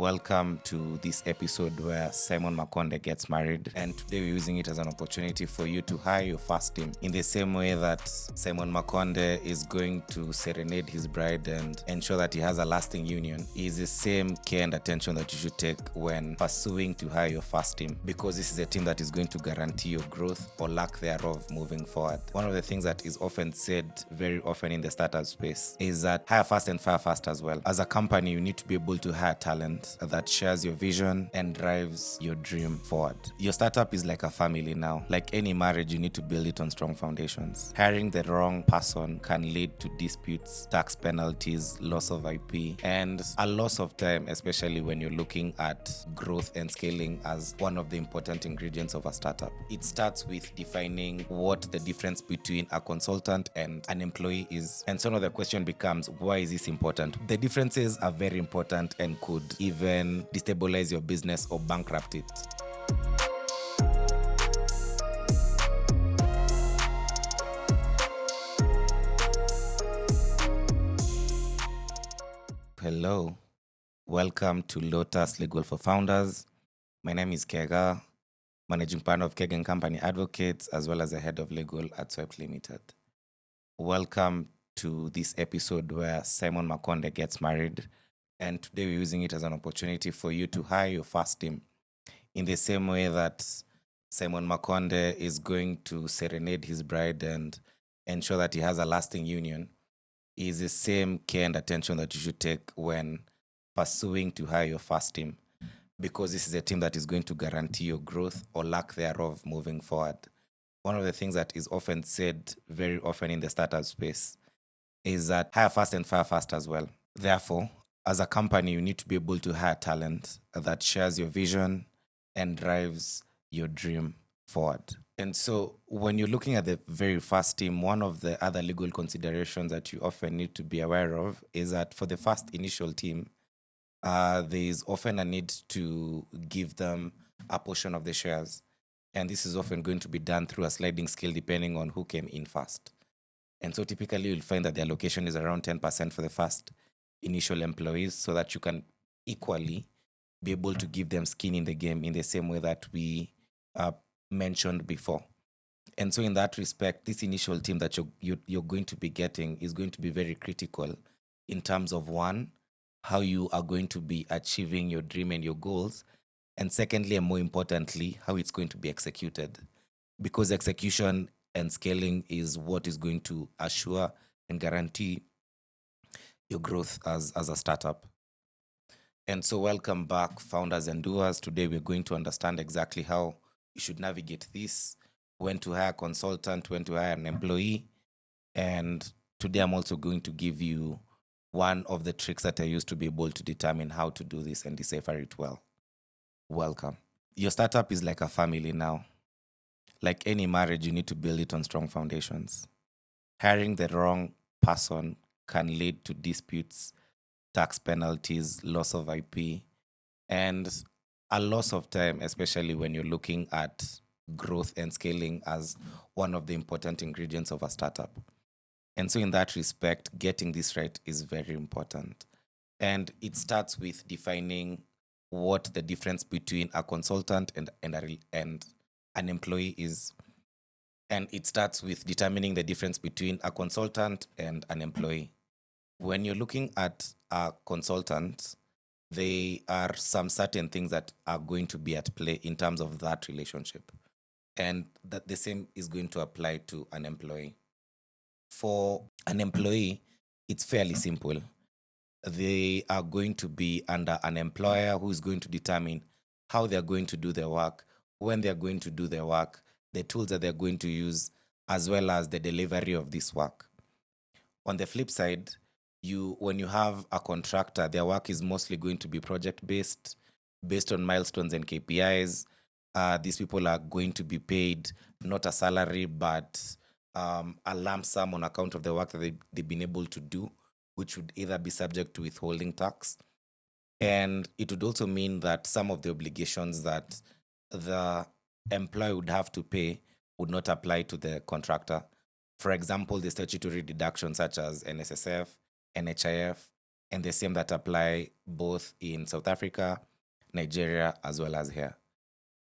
Welcome to this episode where Simon Makonde gets married, and today we're using it as an opportunity for you to hire your first team in the same way that Simon Makonde is going to serenade his bride and ensure that he has a lasting union. Is the same care and attention that you should take when pursuing to hire your first team, because this is a team that is going to guarantee your growth or lack thereof moving forward. One of the things that is often said very often in the startup space is that hire fast and fire fast as well. As a company, you need to be able to hire talent that shares your vision and drives your dream forward. Your startup is like a family now. Like any marriage, you need to build it on strong foundations. Hiring the wrong person can lead to disputes, tax penalties, loss of IP, and a loss of time, especially when you're looking at growth and scaling as one of the important ingredients of a startup. It starts with defining what the difference between a consultant and an employee is. And so now the question becomes, why is this important? The differences are very important and could even destabilize your business or bankrupt it. Hello, welcome to Lawtus Legal for Founders. My name is Kega, managing partner of Kega & Company Advocates, as well as the head of legal at Swipe Limited. Welcome to this episode where Simon Makonde gets married, and today we're using it as an opportunity for you to hire your first team in the same way that Simon Makonde is going to serenade his bride and ensure that he has a lasting union. Is the same care and attention that you should take when pursuing to hire your first team, because this is a team that is going to guarantee your growth or lack thereof moving forward. One of the things that is often said very often in the startup space is that hire fast and fire fast as well. Therefore, as a company, you need to be able to hire talent that shares your vision and drives your dream forward. And so when you're looking at the very first team, one of the other legal considerations that you often need to be aware of is that for the first initial team, there is often a need to give them a portion of the shares. And this is often going to be done through a sliding scale depending on who came in first. And so typically you'll find that the allocation is around 10% for the first initial employees, so that you can equally be able to give them skin in the game in the same way that we mentioned before. And so in that respect, this initial team that you're going to be getting is going to be very critical in terms of, one, how you are going to be achieving your dream and your goals, and secondly, and more importantly, how it's going to be executed, because execution and scaling is what is going to assure and guarantee your growth as a startup. And so welcome back, founders and doers. Today we're going to understand exactly how you should navigate this, when to hire a consultant, when to hire an employee. And today I'm also going to give you one of the tricks that I use to be able to determine how to do this and decipher it well. Welcome. Your startup is like a family now. Like any marriage, you need to build it on strong foundations. Hiring the wrong person can lead to disputes, tax penalties, loss of IP, and a loss of time, especially when you're looking at growth and scaling as one of the important ingredients of a startup. And so in that respect, getting this right is very important. And it starts with defining what the difference between a consultant and an employee is. And it starts with determining the difference between a consultant and an employee. When you're looking at a consultant, there are some certain things that are going to be at play in terms of that relationship. And that the same is going to apply to an employee. For an employee, it's fairly simple. They are going to be under an employer who is going to determine how they're going to do their work, when they're going to do their work, the tools that they're going to use, as well as the delivery of this work. On the flip side, when you have a contractor, their work is mostly going to be project-based, based on milestones and KPIs. These people are going to be paid not a salary, but a lump sum on account of the work that they've been able to do, which would either be subject to withholding tax. And it would also mean that some of the obligations that the employer would have to pay would not apply to the contractor. For example, the statutory deductions such as NSSF, NHIF, and the same that apply both in South Africa, Nigeria, as well as here.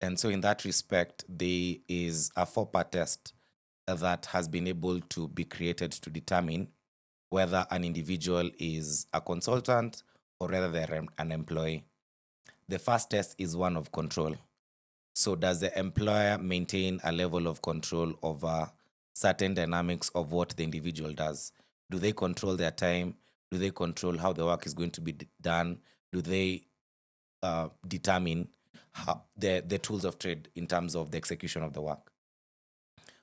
And so in that respect, there is a 4-part test that has been able to be created to determine whether an individual is a consultant or whether they're an employee. The first test is one of control. So does the employer maintain a level of control over certain dynamics of what the individual does? Do they control their time? Do they control how the work is going to be done? Do they determine how the tools of trade in terms of the execution of the work?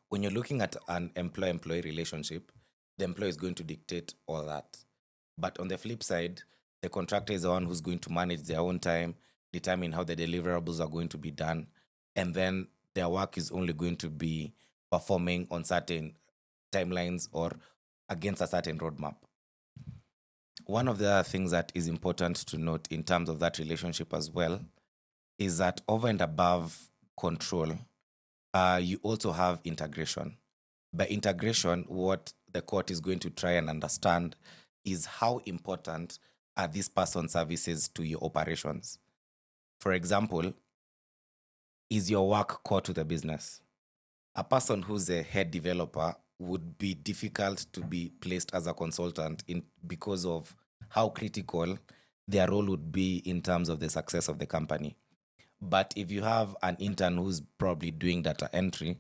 When you're looking at an employee-employee relationship, the employer is going to dictate all that. But on the flip side, the contractor is the one who's going to manage their own time, determine how the deliverables are going to be done, and then their work is only going to be performing on certain timelines or against a certain roadmap. One of the other things that is important to note in terms of that relationship as well is that over and above control, you also have integration. By integration, what the court is going to try and understand is how important are these person services to your operations. For example, is your work core to the business? A person who's a head developer would be difficult to be placed as a consultant because of how critical their role would be in terms of the success of the company. But if you have an intern who's probably doing data entry,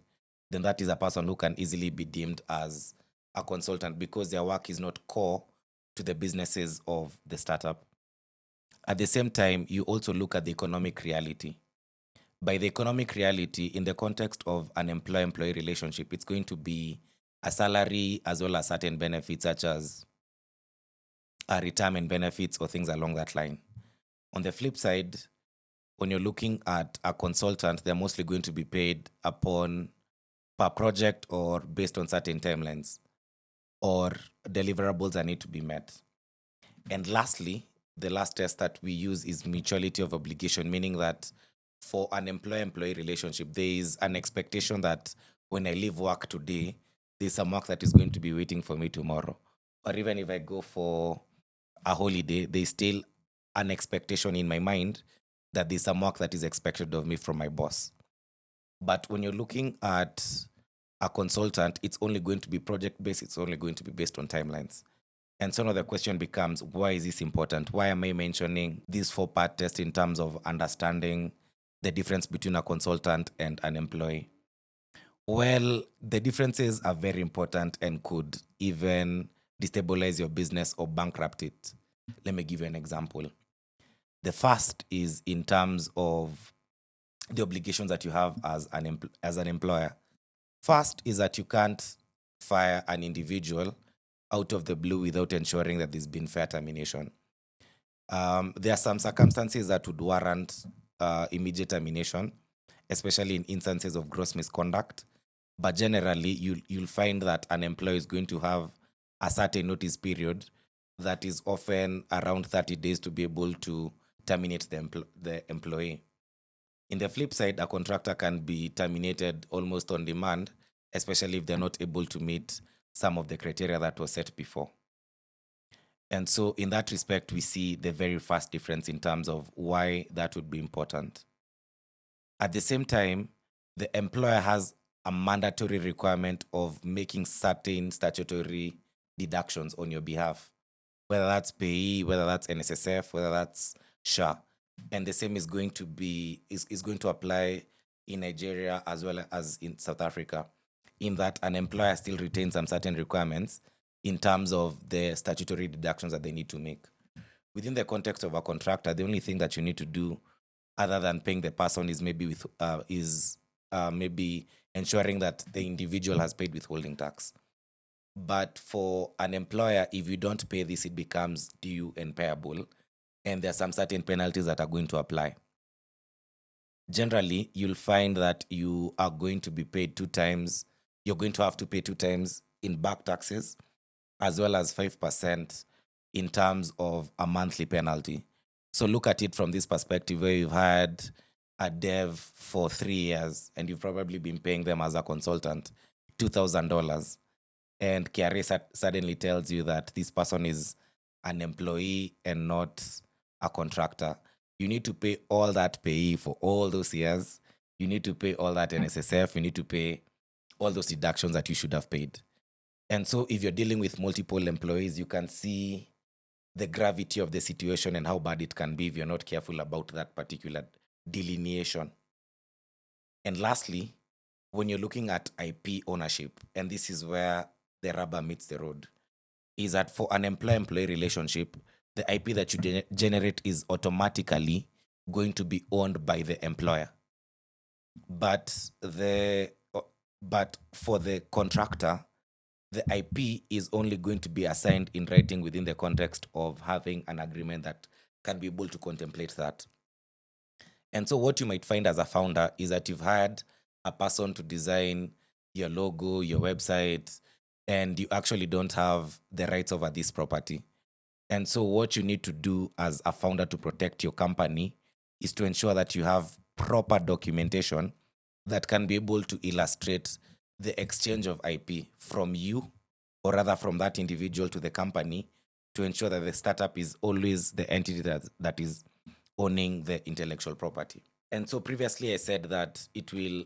then that is a person who can easily be deemed as a consultant because their work is not core to the businesses of the startup. At the same time, you also look at the economic reality. By the economic reality, in the context of an employee-employee relationship, it's going to be a salary as well as certain benefits such as retirement benefits or things along that line. On the flip side, when you're looking at a consultant, they're mostly going to be paid upon per project or based on certain timelines or deliverables that need to be met. And lastly, the last test that we use is mutuality of obligation, meaning that for an employer-employee relationship, there is an expectation that when I leave work today, there's some work that is going to be waiting for me tomorrow. Or even if I go for a holiday, there's still an expectation in my mind that there's some work that is expected of me from my boss. But when you're looking at a consultant, it's only going to be project-based. It's only going to be based on timelines. And so now the question becomes, why is this important? Why am I mentioning this 4-part test in terms of understanding the difference between a consultant and an employee? Well, the differences are very important and could even destabilize your business or bankrupt it. Let me give you an example. The first is in terms of the obligations that you have as an employer. First is that you can't fire an individual out of the blue without ensuring that there's been fair termination. There are some circumstances that would warrant immediate termination, especially in instances of gross misconduct. But generally, you'll find that an employee is going to have a certain notice period that is often around 30 days to be able to terminate the employee. In the flip side, a contractor can be terminated almost on demand, especially if they're not able to meet some of the criteria that was set before. And so in that respect, we see the very first difference in terms of why that would be important. At the same time, the employer has a mandatory requirement of making certain statutory deductions on your behalf, whether that's payee, whether that's NSSF, whether that's SHA. And the same is going to be is going to apply in Nigeria as well as in South Africa, in that an employer still retains some certain requirements in terms of the statutory deductions that they need to make. Within the context of a contractor, the only thing that you need to do, other than paying the person, is maybe maybe ensuring that the individual has paid withholding tax. But for an employer, if you don't pay this, it becomes due and payable, and there are some certain penalties that are going to apply. Generally, you'll find that you are going to be paid 2 times. You're going to have to pay 2 times in back taxes, as well as 5% in terms of a monthly penalty. So look at it from this perspective where you've had a dev for 3 years and you've probably been paying them as a consultant $2,000. And KRA suddenly tells you that this person is an employee and not a contractor, you need to pay all that payee for all those years. You need to pay all that NSSF. You need to pay all those deductions that you should have paid. And so if you're dealing with multiple employees, you can see the gravity of the situation and how bad it can be if you're not careful about that particular delineation. And lastly, when you're looking at IP ownership, and this is where the rubber meets the road, is that for an employer-employee relationship, the IP that you generate is automatically going to be owned by the employer. But for the contractor, the IP is only going to be assigned in writing within the context of having an agreement that can be able to contemplate that. And so what you might find as a founder is that you've hired a person to design your logo, your website, and you actually don't have the rights over this property. And so what you need to do as a founder to protect your company is to ensure that you have proper documentation that can be able to illustrate the exchange of IP from you, or rather from that individual to the company, to ensure that the startup is always the entity that is owning the intellectual property. And so previously I said that it will,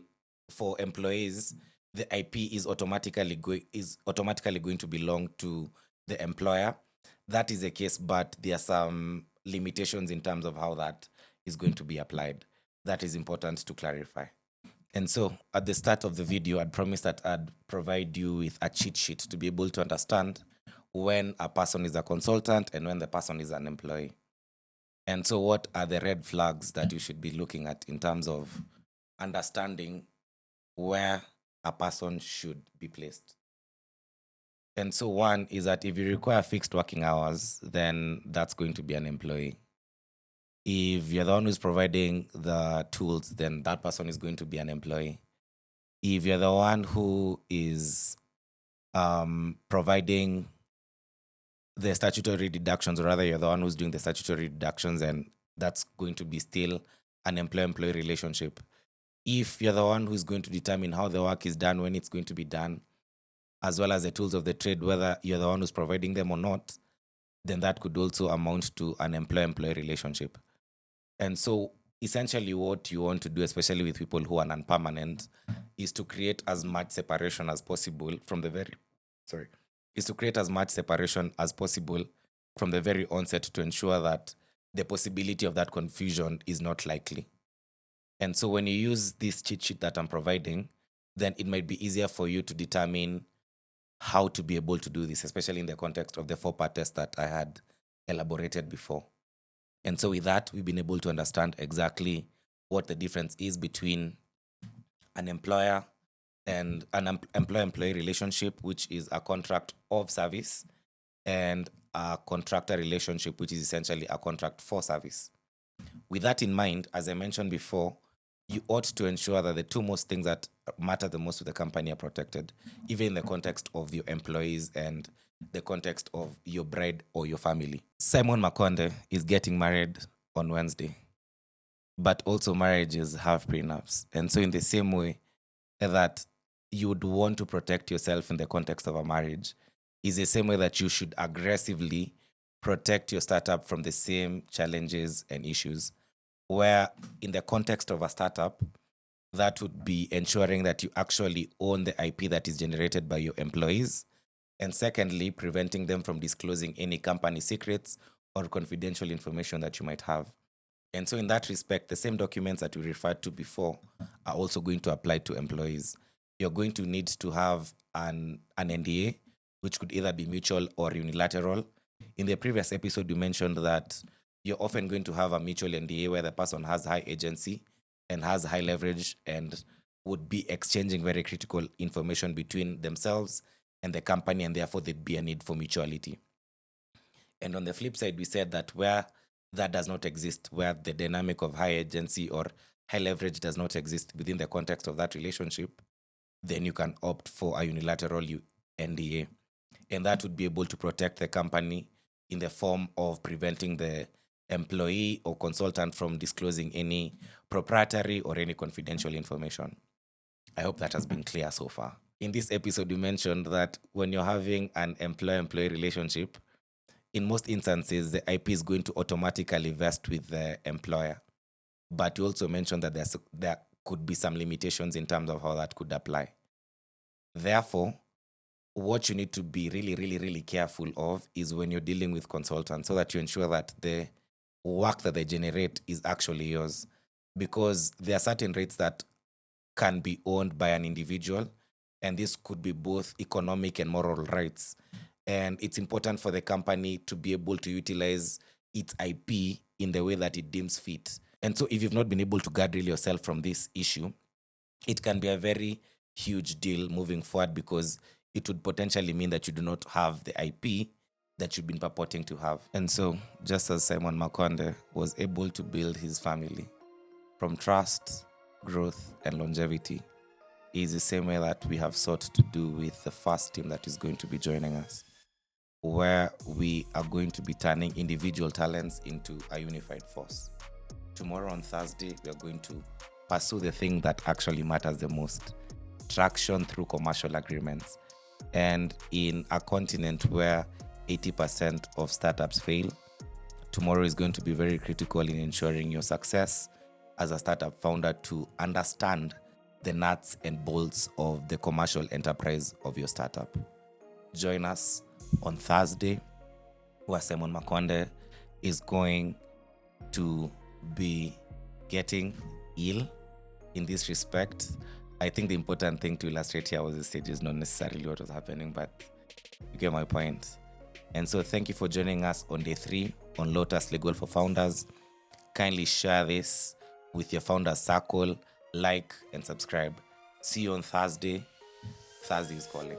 for employees, the IP is automatically going to belong to the employer. That is the case, but there are some limitations in terms of how that is going to be applied. That is important to clarify. And so at the start of the video, I'd promised that I'd provide you with a cheat sheet to be able to understand when a person is a consultant and when the person is an employee. And so what are the red flags that you should be looking at in terms of understanding where a person should be placed? And so one is that if you require fixed working hours, then that's going to be an employee. If you're the one who's providing the tools, then that person is going to be an employee. If you're the one who is providing the statutory deductions, or rather you're the one who's doing the statutory deductions, and that's going to be still an employer-employee relationship. If you're the one who's going to determine how the work is done, when it's going to be done, as well as the tools of the trade, whether you're the one who's providing them or not, then that could also amount to an employer-employee relationship. And so essentially what you want to do, especially with people who are non-permanent, is to create as much separation as possible from the very onset to ensure that the possibility of that confusion is not likely. And so when you use this cheat sheet that I'm providing, then it might be easier for you to determine how to be able to do this, especially in the context of the 4-part test that I had elaborated before. And so with that, we've been able to understand exactly what the difference is between an employer and an employer-employee relationship, which is a contract of service, and a contractor relationship, which is essentially a contract for service. With that in mind, as I mentioned before, you ought to ensure that the two most things that matter the most to the company are protected, even in the context of your employees and the context of your bride or your family. Simon Makonde is getting married on Wednesday, but also marriages have prenups. And so in the same way that you would want to protect yourself in the context of a marriage, is the same way that you should aggressively protect your startup from the same challenges and issues, where in the context of a startup, that would be ensuring that you actually own the IP that is generated by your employees. And secondly, preventing them from disclosing any company secrets or confidential information that you might have. And so in that respect, the same documents that we referred to before are also going to apply to employees. You're going to need to have an NDA, which could either be mutual or unilateral. In the previous episode, we mentioned that you're often going to have a mutual NDA where the person has high agency and has high leverage and would be exchanging very critical information between themselves and the company, and therefore there'd be a need for mutuality. And on the flip side, we said that where that does not exist, where the dynamic of high agency or high leverage does not exist within the context of that relationship, then you can opt for a unilateral NDA. And that would be able to protect the company in the form of preventing the employee or consultant from disclosing any proprietary or any confidential information. I hope that has been clear so far. In this episode, we mentioned that when you're having an employer-employee relationship, in most instances, the IP is going to automatically vest with the employer. But you also mentioned that there could be some limitations in terms of how that could apply. Therefore, what you need to be really, really, really careful of is when you're dealing with consultants, so that you ensure that the work that they generate is actually yours. Because there are certain rates that can be owned by an individual, and this could be both economic and moral rights. And it's important for the company to be able to utilize its IP in the way that it deems fit. And so if you've not been able to guard yourself from this issue, it can be a very huge deal moving forward, because it would potentially mean that you do not have the IP that you've been purporting to have. And so, just as Simon Makonde was able to build his family from trust, growth, and longevity, is the same way that we have sought to do with the first team that is going to be joining us, where we are going to be turning individual talents into a unified force. Tomorrow on Thursday, we are going to pursue the thing that actually matters the most: traction through commercial agreements. And in a continent where 80% of startups fail, tomorrow is going to be very critical in ensuring your success as a startup founder, to understand the nuts and bolts of the commercial enterprise of your startup. Join us on Thursday, where Simon Makonde is going to be getting ill in this respect. I think the important thing to illustrate here was the stage is not necessarily what was happening, but you get my point. And so thank you for joining us on day 3 on Lawtus Legal for Founders. Kindly share this with your founders circle, like and subscribe. See you on Thursday. Thursday is calling.